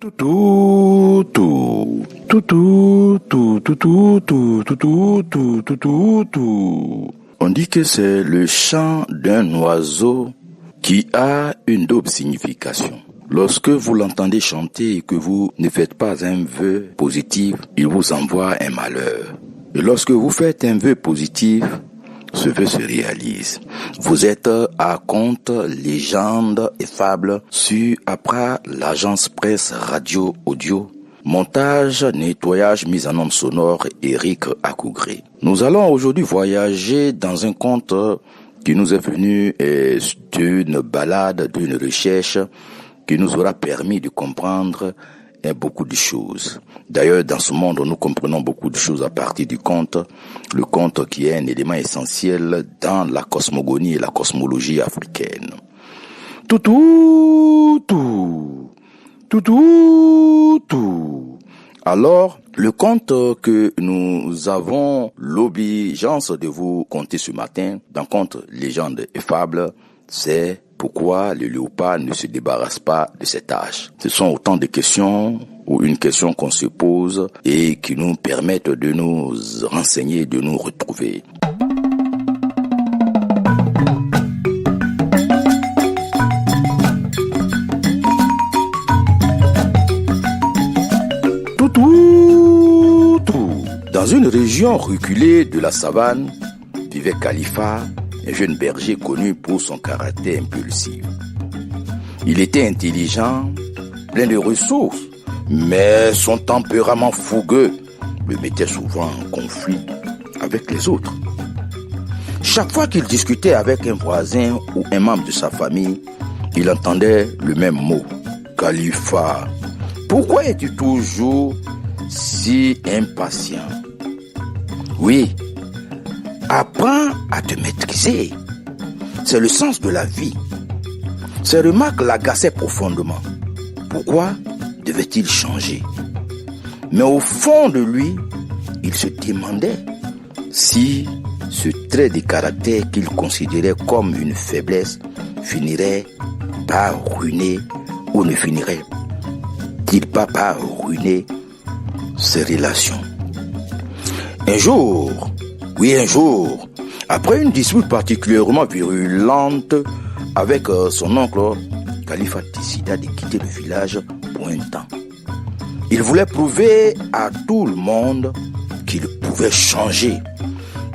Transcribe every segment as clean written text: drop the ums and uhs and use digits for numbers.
Toutou, toutou, toutou, toutou, toutou, toutou, toutou, toutou. On dit que c'est le chant d'un oiseau qui a une double signification. Lorsque vous l'entendez chanter et que vous ne faites pas un vœu positif, il vous envoie un malheur. Et lorsque vous faites un vœu positif, ce vœu se réalise. Vous êtes à Contes, légendes et fables sur après l'agence presse radio audio. Montage, nettoyage, mise en onde sonore, Eric Akougré. Nous allons aujourd'hui voyager dans un conte qui nous est venu d'une balade, d'une recherche qui nous aura permis de comprendre beaucoup de choses. D'ailleurs, dans ce monde, nous comprenons beaucoup de choses à partir du conte. Le conte qui est un élément essentiel dans la cosmogonie et la cosmologie africaine. Toutou, tout. Toutou, tout. Alors, le conte que nous avons l'obligeance de vous conter ce matin, dans Contes, légendes et fables, c'est pourquoi le léopard ne se débarrasse pas de cette tâche. Ce sont autant de questions ou une question qu'on se pose et qui nous permettent de nous renseigner, de nous retrouver. Toutou, tout. Dans une région reculée de la savane, vivait Khalifa, un jeune berger connu pour son caractère impulsif. Il était intelligent, plein de ressources, mais son tempérament fougueux le mettait souvent en conflit avec les autres. Chaque fois qu'il discutait avec un voisin ou un membre de sa famille, il entendait le même mot, Khalifa. Pourquoi es-tu toujours si impatient? Oui, apprends à te maîtriser. C'est le sens de la vie. Ces remarques l'agaçaient profondément. Pourquoi devait-il changer? Mais au fond de lui, il se demandait si ce trait de caractère qu'il considérait comme une faiblesse finirait par ruiner ou ne finirait-il pas par ruiner ses relations. Un jour, après une dispute particulièrement virulente avec son oncle, Khalifa décida de quitter le village pour un temps. Il voulait prouver à tout le monde qu'il pouvait changer,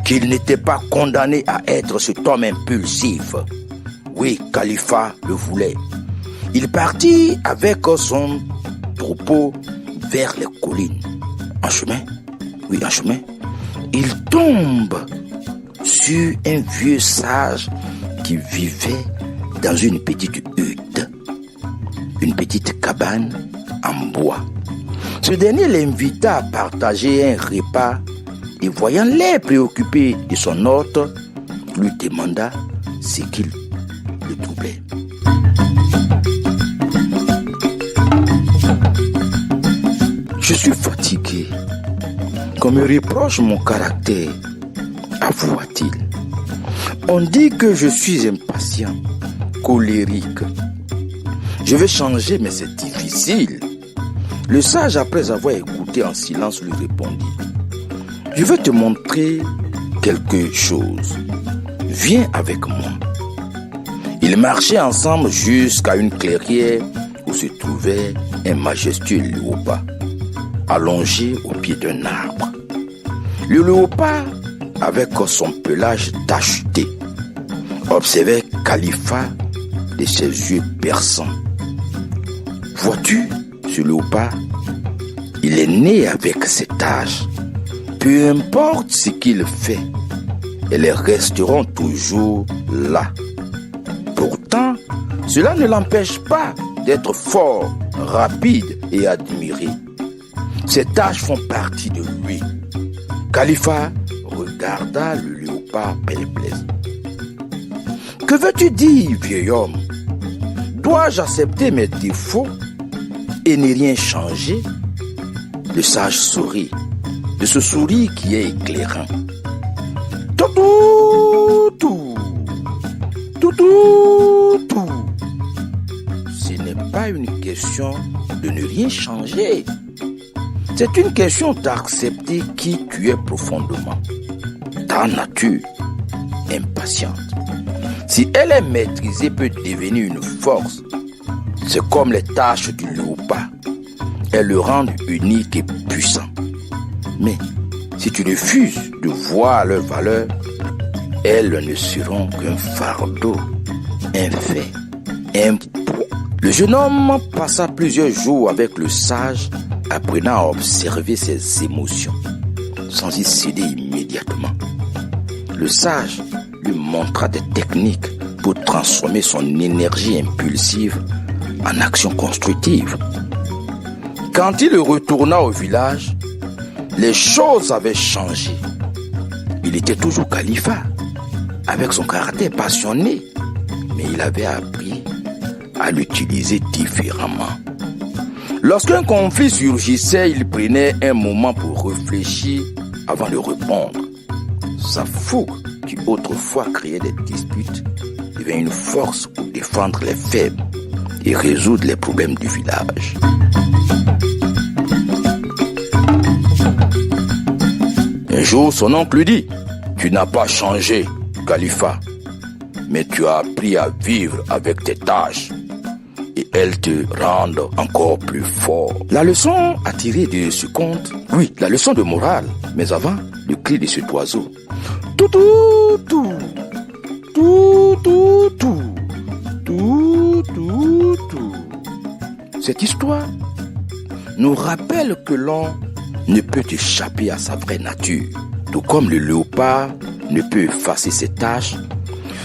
qu'il n'était pas condamné à être cet homme impulsif. Oui, Khalifa le voulait. Il partit avec son troupeau vers les collines. En chemin, il tombe sur un vieux sage qui vivait dans une petite hutte, une petite cabane en bois. Ce dernier l'invita à partager un repas et voyant l'air préoccupé de son hôte, lui demanda ce qu'il le troublait. Je suis fatigué. Qu'on me reproche mon caractère, avoua-t-il. On dit que je suis impatient, colérique. Je vais changer, mais c'est difficile. Le sage, après avoir écouté en silence, lui répondit. Je vais te montrer quelque chose. Viens avec moi. Ils marchaient ensemble jusqu'à une clairière où se trouvait un majestueux léopard, allongé au pied d'un arbre. Le léopard, avec son pelage tacheté, observait Khalifa de ses yeux perçants. Vois-tu, ce léopard, il est né avec cet âge. Peu importe ce qu'il fait, elles resteront toujours là. Pourtant, cela ne l'empêche pas d'être fort, rapide et admiré. Ces tâches font partie de lui. Khalifa regarda le léopard perplexe. Que veux-tu dire, vieil homme? Dois-je accepter mes défauts et ne rien changer? Le sage sourit, de ce sourire qui est éclairant. Toutou, toutou, toutou. Ce n'est pas une question de ne rien changer. C'est une question d'accepter qui tu es profondément. Ta nature impatiente, si elle est maîtrisée, peut devenir une force. C'est comme les taches du léopard. Elles le rendent unique et puissant. Mais si tu refuses de voir leur valeur, elles ne seront qu'un fardeau, un fait, un poids. Le jeune homme passa plusieurs jours avec le sage, apprenant à observer ses émotions, sans y céder immédiatement. Le sage lui montra des techniques pour transformer son énergie impulsive en action constructive. Quand il retourna au village, les choses avaient changé. Il était toujours Khalifa, avec son caractère passionné, mais il avait appris à l'utiliser différemment. Lorsqu'un conflit surgissait, il prenait un moment pour réfléchir avant de répondre. Sa fougue, qui autrefois créait des disputes, devint une force pour défendre les faibles et résoudre les problèmes du village. Un jour, son oncle lui dit: « Tu n'as pas changé, Khalifa, mais tu as appris à vivre avec tes tâches et elles te rendent encore plus fort. » La leçon à tirer de ce conte, oui, la leçon de morale, mais avant, le cri de cet oiseau. Tout, tout, tout, tout, tout, tout, tout, tout, tout. Cette histoire nous rappelle que l'on ne peut échapper à sa vraie nature. Tout comme le léopard ne peut effacer ses taches,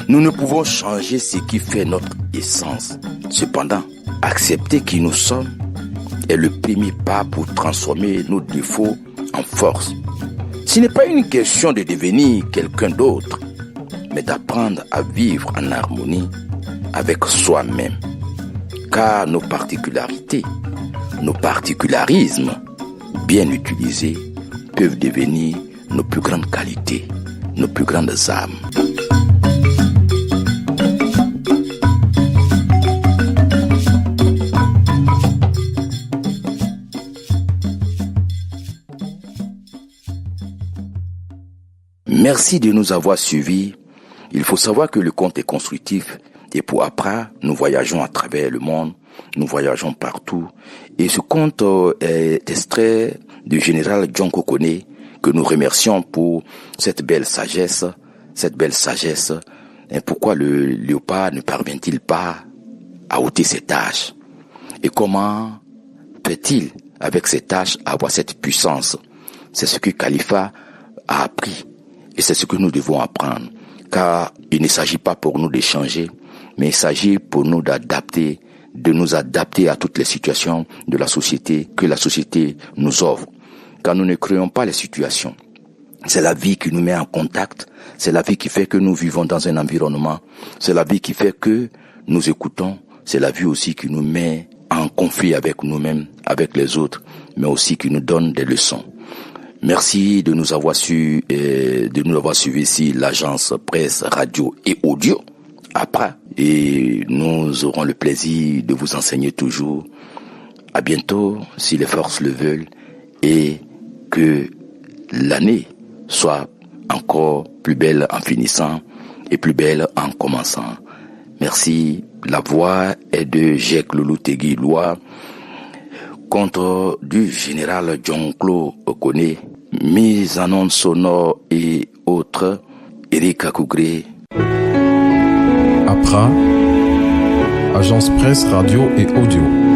nous ne pouvons changer ce qui fait notre essence. Cependant, accepter qui nous sommes est le premier pas pour transformer nos défauts en force. Ce n'est pas une question de devenir quelqu'un d'autre, mais d'apprendre à vivre en harmonie avec soi-même. Car nos particularités, nos particularismes, bien utilisés, peuvent devenir nos plus grandes qualités, nos plus grandes âmes. Merci de nous avoir suivis. Il faut savoir que le conte est constructif et pour après, nous voyageons à travers le monde, nous voyageons partout. Et ce conte est extrait du général John Kokone, que nous remercions pour cette belle sagesse. Et pourquoi le léopard ne parvient-il pas à ôter ses taches? Et comment peut-il, avec ses taches, avoir cette puissance? C'est ce que Khalifa a appris. Et c'est ce que nous devons apprendre. Car il ne s'agit pas pour nous de changer, mais il s'agit pour nous d'adapter, de nous adapter à toutes les situations de la société, que la société nous offre. Car nous ne créons pas les situations. C'est la vie qui nous met en contact. C'est la vie qui fait que nous vivons dans un environnement. C'est la vie qui fait que nous écoutons. C'est la vie aussi qui nous met en conflit avec nous-mêmes, avec les autres, mais aussi qui nous donne des leçons. Merci de nous avoir suivis ici, l'agence presse, radio et audio. Après, et nous aurons le plaisir de vous enseigner toujours. À bientôt, si les forces le veulent, et que l'année soit encore plus belle en finissant et plus belle en commençant. Merci. La voix est de Jacques Loulou Tegui Loa, contre du général John-Claude Okone, mise en ondes sonores et autres, Eric Akougré. APRA, agence presse, radio et audio.